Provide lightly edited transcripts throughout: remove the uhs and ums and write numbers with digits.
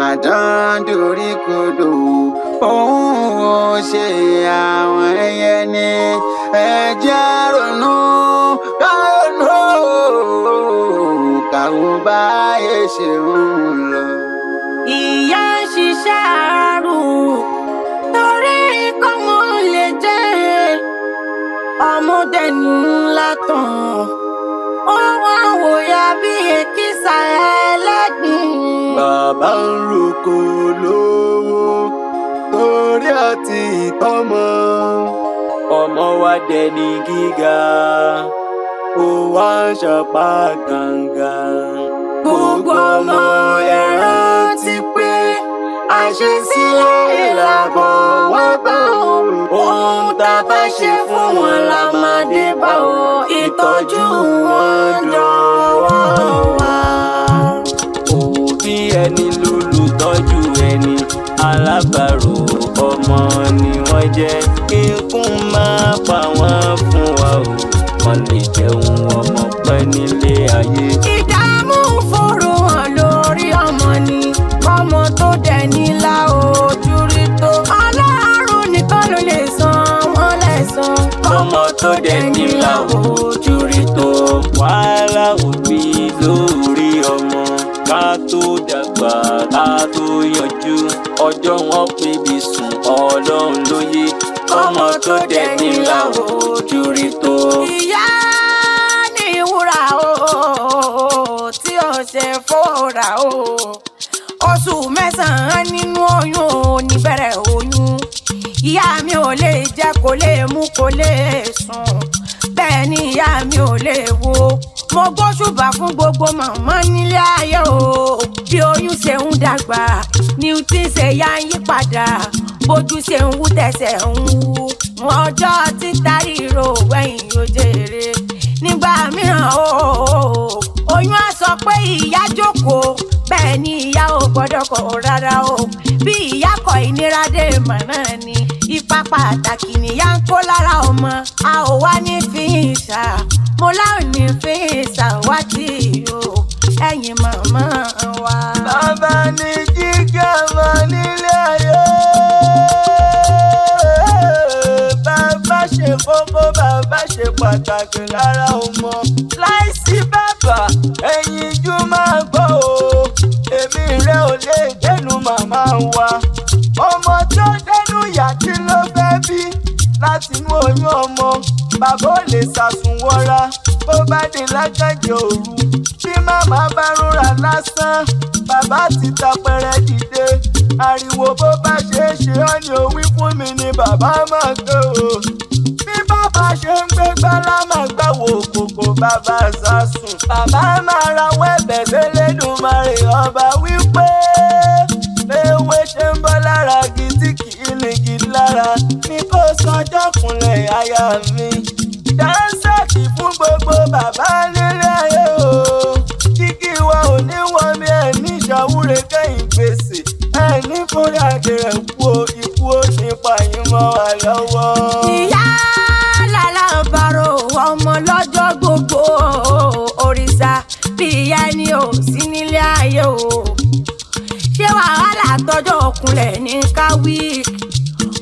àdán dorí kodò òun ò ṣe àwọn ẹyẹ ní ẹjẹ́ ronú káwọn bá ṣe ń lọ. ìyá ń ṣiṣẹ́ àárò torí kọ́mọ lè jẹ́ ọmọdé ńlá tán ó wá wòyà bí èkìsà ẹlẹ́gbìn. bàbá ń roko lówó torí àti ìtọ́mọ ọmọ wa dẹni gíga ó wá ń ṣapá gangan. gbogbo ọmọ ẹ̀rọ ti pé àṣesílẹ̀ ìlàbọ̀ wá bá òun. ohun tá a bá ṣe fún wọn la máa dé bá o. ìtọ́jú wọn dọ̀wọ́ wa. òbí ẹni lólùtọ́jú ẹni alábàárò ọmọ ni wọ́n jẹ́. ikún máa pa wọ́n fún wa o wọ́n lè jẹun ọmọ pẹ́ nílé ayé. ìdààmú fòrò hàn lórí ọmọ ni ọmọ tó dẹ̀ nílá ojú rí tó. Ọlọ́run nìkan ló lè san wọ́n lẹ́san. ọmọ tó dẹ̀ nílá ojú rí tó. wàhálà òbí lórí ọmọ ká tó dàgbà ká tó yanjú ọjọ́ wọn pébi sùn Ọlọ́run lóye. ọmọ tó dẹ̀ nílá ojú rí tó. ìyá ní ìwúrà o tí ó ṣe fòrà o. oṣù mẹ́sàn-án nínú oyún ò ní bẹ̀rẹ̀ oyún. ìyá mi ò lè jẹ kó lè mú kó lè sùn bẹ́ẹ̀ ni ìyá mi ò lè wo. mo gbóṣùbà fún gbogbo màmá nílé ayé o. bí oyún ṣe ń dàgbà ni tí ń ṣe yá ń yí padà. bójú ṣe ń wú tẹsẹ̀ ń wú. ọjọ́ títa ríro wẹ̀yìn ló jèrè. nígbà mìíràn o oyún á sọ pé ìyá jókòó bẹ́ẹ̀ ni ìyá ò gbọ́dọ̀ kọ̀ rárá o. bí ìyá kọ̀ ìnira dé mọ̀ náà ni ipa pàtàkì nìyá ń kó lára ọmọ. a ò wá ní fi ìṣà mo láwọn ní fi ìṣà wá tí o ẹ̀yin màmá wa. bàbá ní jíjẹ́ ọmọ nílé ayé. bàbá ṣe kókó bàbá ṣe pàtàkì lára ọmọ. láìsí bàbá ẹ̀yin ijú máa gbọ́ o. èmi rẹ ò lè dẹnu màmá wa. ọmọ tó dẹnu ìyá kí ló fẹ́ bí. látinú oyún ọmọ bàbá ò lè sàsùn wọra bó bá dé lágàjẹ òru. tí màmá bá rúra lásán bàbá ti tapẹrẹ dìde. ariwo bó bá ṣe é ṣe ọ́ ni ó wí fún mi ni bàbá máa gbé o. bí bàbá ṣe ń gbé gbálá máa gbàwò kòkò bàbá sàsùn. bàbá máa rawọ́ ẹ̀bẹ̀ s'Ẹlẹ́dùmarè ọba wípé léwé ṣe ń bọ́ lára gidi kì í ní gidi lára ní kò sanjọ́ kúnlẹ̀ aya mi. dáńsẹ̀kì fún gbogbo bàbá nílé ayé o. kíkí wa ò ní wọ́n mi ẹ̀ ní ìṣàwúre kẹ́yìn gbèsè ẹ̀ ní fúnra àdìrẹ̀ kú o ikú ó ní pààyàn mọ́ wa lọ́wọ́. ìyá làlàbàrò ọmọ lọ́jọ́ gbogbo òrìṣà bí ìyá ni ò sí nílé ayé o. ṣé wàhálà tọjọ́ òkunlẹ̀ ní káwí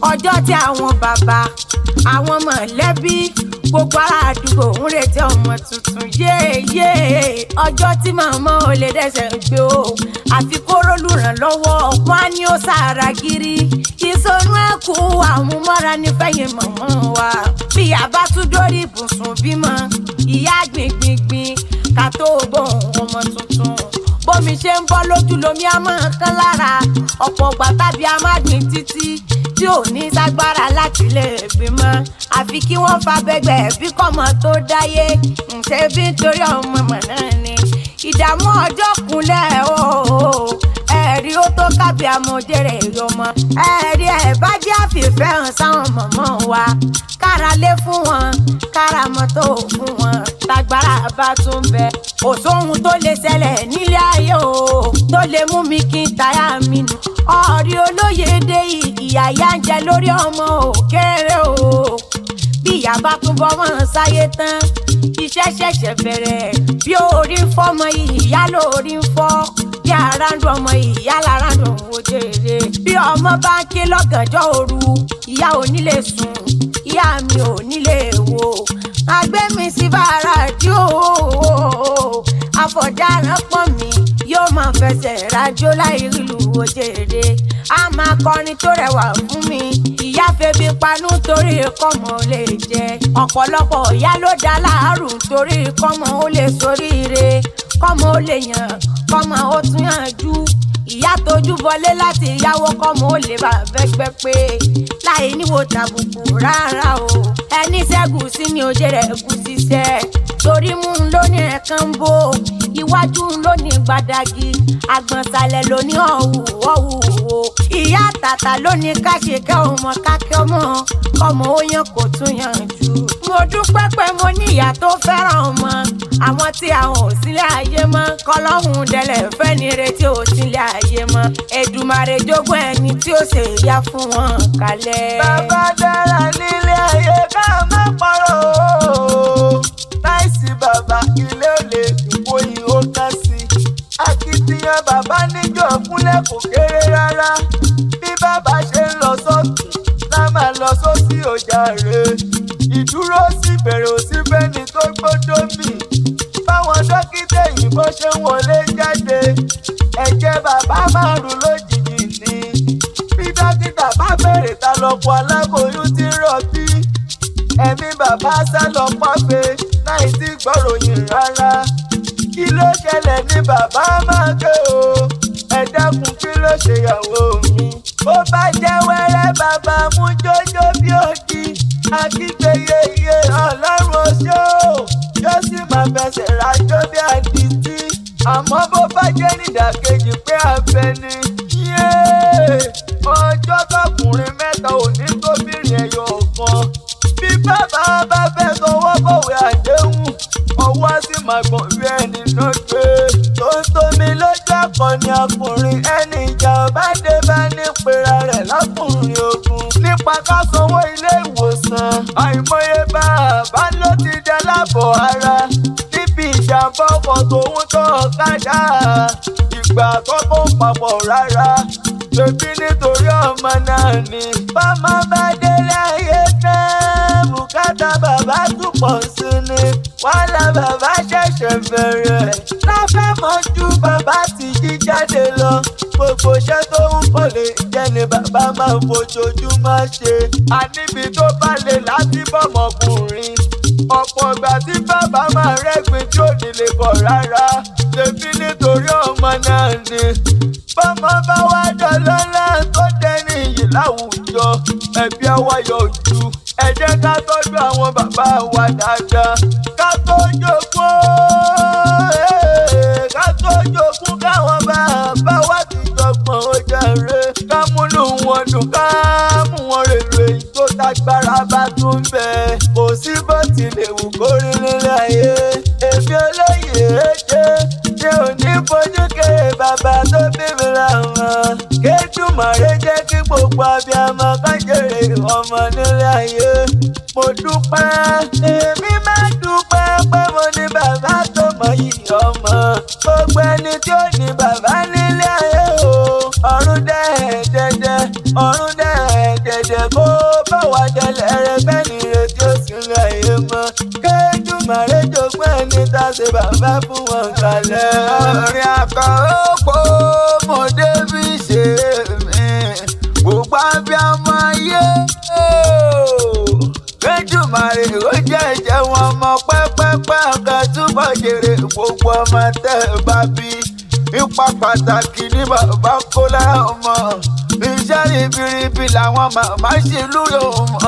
ọjọ́ tí àwọn bàbá àwọn mọ̀lẹ́bí gbogbo ará àdúgbò ń retí ọmọ tuntun yéèyé. ọjọ́ tí màmá ò lè dẹ́sẹ̀ gbé o àfi kó rólùrànlọ́wọ́ wọn á ní ó sára gírí. ìsọnù ẹ̀kú àmúmọ́ra nífẹ̀yìn màmá wa. bí ìyá bá tún dórí ibùsùn bímọ ìyá gbìngbìngbìn ká tó gbóhùn ọmọ tuntun. bómi ṣe ń bọ́ lójú lomi á máa kán lára. ọ̀pọ̀ ọgbà tàbí a máa gbìn títí tí ò ní ságbára láti lè bímọ. àfi kí wọ́n fa bẹ́gbẹ́ bí kọ́mọ tó dáyé. ǹṣe bí nítorí ọmọ mọ̀ náà ni. ìdààmú ọjọ́ kúnlẹ̀ o ẹ̀rí ó tó kábí amọ̀jẹ̀rẹ̀ ìyọmọ. ẹ̀rí ẹ̀ bá jẹ́ àfìfẹ́ hàn sáwọn mọ̀mọ́ wa. kára lé fún wọn kára mọ́tò fún wọn tágbára bá tún bẹ. kò sóhun tó lè ṣẹlẹ̀ nílé ayé o tó lè mú mi kí n táyà mi nù. ọ̀rí olóye dé ìyá yá ń jẹ lórí ọmọ òkèrè o. bí ìyá bá tún bọ́ mọ́ sáyé tán iṣẹ́ ṣẹ̀ṣẹ̀ bẹ̀rẹ̀ bí orí ń fọ́ ọmọ ìyá lórí ń fọ́ bí ara ń dùn ọmọ ìyá lára ń dùn ó jèrè bí ọmọ bá ń ké lọ́gànjọ́ òru ìyá ò ní lè sùn ìyá mi ò ní lè wò àgbẹ̀ mi sí bàrà dí o àfọ̀jà ránpọ̀ mi yóò máa fẹsẹ̀ rájò láì rílu òjèrè a máa kọrin tó rẹwà fún mi ìyá febi panú torí kọ́mọ lè jẹ ọ̀pọ̀lọpọ̀ ìyá ló dá láàrú torí kọ́mọ ó lè soríire kọ́mọ ó lè yàn kọ́mọ ó tún yànjú ìyá tójú bọlé láti yáwó kọ́mọ ó lè bá fẹ́gbẹ́ pé láì níwò tàbùkù rárá o ẹni ṣẹ́gun sí ni òjè rẹ̀ kú síṣẹ́ torí mú un lóní ẹ̀kan bó iwájú ń lóní gbàdàgì àgbọ̀nsalẹ̀ lóní ọ̀hù ìyá tàtà lóní káṣekẹ́ ọmọ kákẹ́ ọmọ ọmọ oyan kò tún yànjú. mo dúpẹ́ pé mo ní ìyá tó fẹ́ràn ọmọ àwọn tí àwọn ò sílẹ̀ ayé mọ́ kọ́lọ́hún dẹlẹ̀ fẹ́ ní retí ò sílẹ̀ ayé mọ́ Èdùmàrè jogún ẹni tí ó ṣe ìyá fún wọn kalẹ̀. bàbá dára nílé ayé ká má parọ́ láìsí bàbá ilé ò lè dùnkó yìí ó ká sí akitiyan bàbá níjọ́ kúnlẹ̀ kò kéré rárá bí bàbá ṣe ń lọ sọ́tún lá máa lọ sósì ọjà rẹ̀ ìdúró sí bẹ̀rẹ̀ òsì fẹ́ni tó gbọ́dọ̀ mì báwọn dókítà òyìnbó ṣe ń wọlé jáde ẹ̀jẹ̀ bàbá máa rù lójijì ni bí dókítà bá bẹ̀rẹ̀ ta lọ́pọ̀ aláboyún ti rọ̀bí ẹ̀mí bàbá sá lọ pàfẹ́ láì sí gbọ́ròyìn rárá kí ló ṣẹlẹ̀ ní bàbá máa ké o ẹ dákun kí ló ṣèyàwó mi bó bá jẹ́ wẹ́rẹ́ bàbá mú jójó bí òdì akígbéyé iye ọlọ́run oṣó yóò sì máa fẹsẹ̀ rájó bí àdìtì àmọ́ bó bá jẹ́ nídàkejì pé àfẹ́ ni ọjọ́ tọkùnrin mẹ́ta ò ní tóbìnrin ẹyọ kan bí bàbá bá fẹ́ sọwọ́ bọ̀wé àdéhùn ọwọ́ sì máa gbọ̀n bí ẹni náà gbé tó ń tómi lójú akọni ọkùnrin ẹni ìjà ọba dé bá ní pera rẹ̀ lọ́kùnrin ogun nípa ká sanwó ilé ìwòsàn àìmọye bàbá ló ti dá lábọ̀ ara níbi ìjàmbá ọkọ̀ tòun tó ọ̀kadà ìgbà àkọ́kọ́ papọ̀ rárá ṣèbí nítorí ọmọ náà ni bàmá bá délé ayé tán bùkátà bàbá tún pọ̀ sí ni wàhálà bàbá ṣẹ̀ṣẹ̀ bẹ̀rẹ̀ láfẹ́ mọ́jú bàbá ti jí jáde lọ gbogbo iṣẹ́ tó ń kọ́ lè jẹ́ ni bàbá máa ń fojoojúmọ́ ṣe àníbi tó bá lè láti bọ́mọkùnrin ọ̀pọ̀ ìgbà tí bàbá máa rẹ́gbin tí ò ní lè bọ̀ rárá ṣèbí nítorí ọmọ náà ni bọ́mọ bá wá dọ́lọ́lá tó dẹ́ni yìí láwùjọ ẹbí ọwọ́ yóò ju ẹ jẹ́ ká tọ́jú àwọn bàbá wa dáadáa ká tó jogún káwọn bàbá wa ti jọgbọ́n ó jàre ká múlò wọn dùn ká mú wọn rèlò èyí tó tágbára bá tún bẹ̀ kò sí bó tilẹ̀ wù kó rí nílé ayé èmi olóyè èdè ṣé ò ní fojú kéré bàbá tó bí mi làwọn Kédùmàrè jẹ́ kí gbogbo abiyamọ ká jèrè ọmọ nílé ayé mo dúpẹ́ èmi máa dúpẹ́ pé mo ní bàbá tó mọ̀ yìí ọmọ gbogbo ẹni tí ó ní bàbá nílé ayé o ọ̀run dẹ́ẹ̀dẹ́dẹ́ kó bá wà jẹlẹ̀ rẹ bẹ́ẹ̀ ni retí ó sì lè ayé mọ́ Kédùmàrè jogún ẹni tá a ṣe bàbá fún wọn kalẹ̀. orin akọ̀ọ́pọ̀ mo débi ṣe mí gbogbo abiyamọ ayé Kédùmàrè ó jẹ́ ìjẹ́ wọn mọ pẹ́pẹ́pẹ́ ọ̀gá túbọ̀ jèrè gbogbo ọmọ tẹ́ ẹ bá bí ipa pàtàkì ní bàbá kó lára ọmọ iṣẹ́ ribiribi làwọn màmá ṣe lórí ọmọ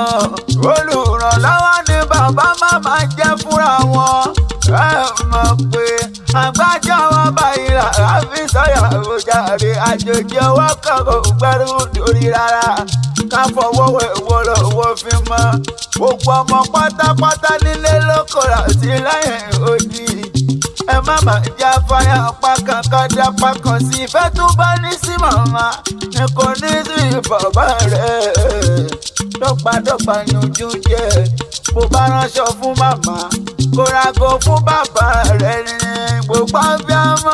olùrànlọ́wọ́ ni bàbá màmá jẹ́ fúnra wọn ẹ mọ̀ pé àgbájọ wọn báyìí rárá fi sọ̀yà òjàre àjòjì ọwọ́ kan kò gbẹ́rù lórí rárá ká fọwọ́ wẹ̀wọ́ lọ́wọ́ fi mọ́ gbogbo ọmọ pátápátá nílé lóko àti lẹ́yìn odi ẹ má má já fáyà apá kan ká dápá kan sí ìfẹ́ tó bá ní sí màmá ni kò ní sí bàbá rẹ̀. Dọ́gbadọ́gba ni ojú jẹ́ bó bá ránṣọ fún màmá kó rago fún bàbá rẹ̀ ní gbogbo abiyamọ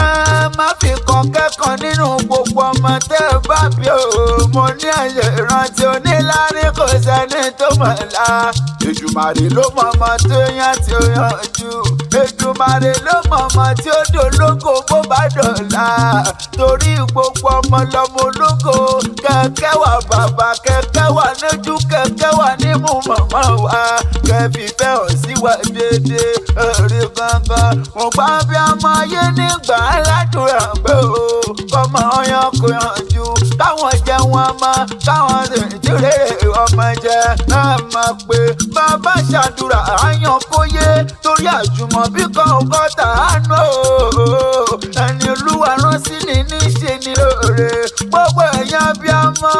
ẹ má fi kan kẹ́kọ̀ọ́ nínú gbogbo ọmọ tẹ́ ẹ bá bí o. Mo ní àyè ìrántí onílárí kò sẹ́ni tó mọ̀ la. Èdùmàrè ló mọ ọmọ tó yàn tí ó yànjú. Èdùmàrè ló mọ ọmọ tí ó dológo bó bá dọ̀la. Torí gbogbo ọmọ lọmọ ológo. Kẹ̀kẹ́ wà bàbá, kẹ̀kẹ́ wà lójú, kẹ̀kẹ́ wà nímú màmá wa. Kẹ̀fìfẹ́ hàn sí wa dédé èrè gangan. Mo gbà bí ọmọ ayé nígbà aládùúrà pé o. Kọ́mọ ọyàn kò yànjú. Káwọn jẹ wọn mọ́, káwọn sì jírèrè ọmọ jẹ. Ẹ mọ̀ pé bàbá ṣàdúrà àyàn kó yé. Torí àjùmọ̀bí kan ọgọ́ta àánú o. Ẹni Olúwa rán sí ni níṣe ni lóore. Gbogbo èèyàn bí ọmọ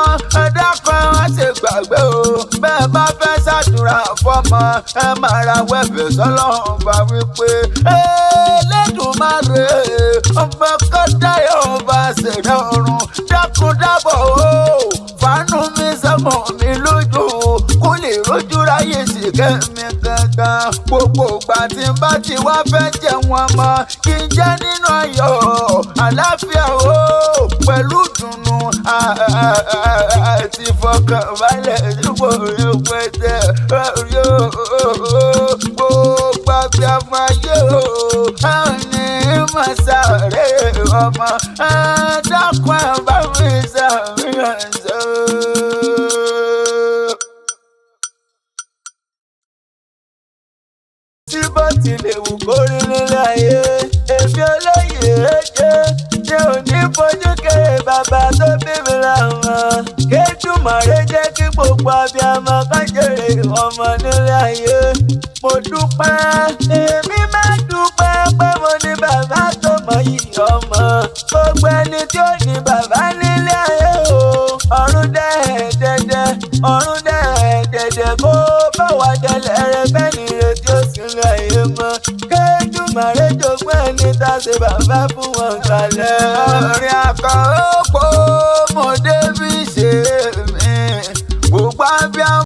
ẹ̀dá kan wá ṣe gbàgbé o. Bẹ́ẹ̀ bá fẹ́ ṣàdúrà fọ́mọ ẹ máa ra wẹ́bẹ̀ sọ́lọ́run bá wípé Elédùmarè ọba kọ́dáyọ̀ ọba ṣẹ̀dá ọ̀run dákun dábọ̀ o. Fàánú mi sọ́mọ mi lójú kó lè rójú ráyè ṣìkẹ́ mi gangan. Gbogbo ìgbà tí n bá ti wá fẹ́ jẹun ọmọ kí n jẹ́ nínú ayọ̀ àlàáfíà o pẹ̀lú ìdùnnú àti ìfọkànbalẹ̀ nígbò ìpẹ́tẹ́ gbogbo abiyamọ ayé o. Ẹni mọ̀ sáré ọmọ dákun ẹ̀ bá mi ṣàmìyàn ṣe. Tí bó tilẹ̀ wù kó rí nílé ayé, èmi olóyè èjé ṣé ò ní fojú kéré bàbá tó bí mi láwọn. Kédùmàrè jẹ́ kí gbogbo abiyamọ kan jèrè ọmọ nílé ayé. Mo dúpẹ́, èmi máa dúpẹ́ pé mo ní bàbá tó mọyì ọmọ. Gbogbo ẹni tí ó ní bàbá nílé ayé o. Ọ̀run dẹ́ẹ̀dẹ́dẹ́, ọ̀run dẹ́ẹ̀dẹ́dẹ́ kó bá wà délẹ̀ rẹ bẹ́ẹ̀ ni retí ó sì lọ ayé mọ́. Kédùmàrè jogún ẹni tá a ṣe bàbá fún wọn kalẹ̀. Orin àkọ́rọ́pọ̀ mo débi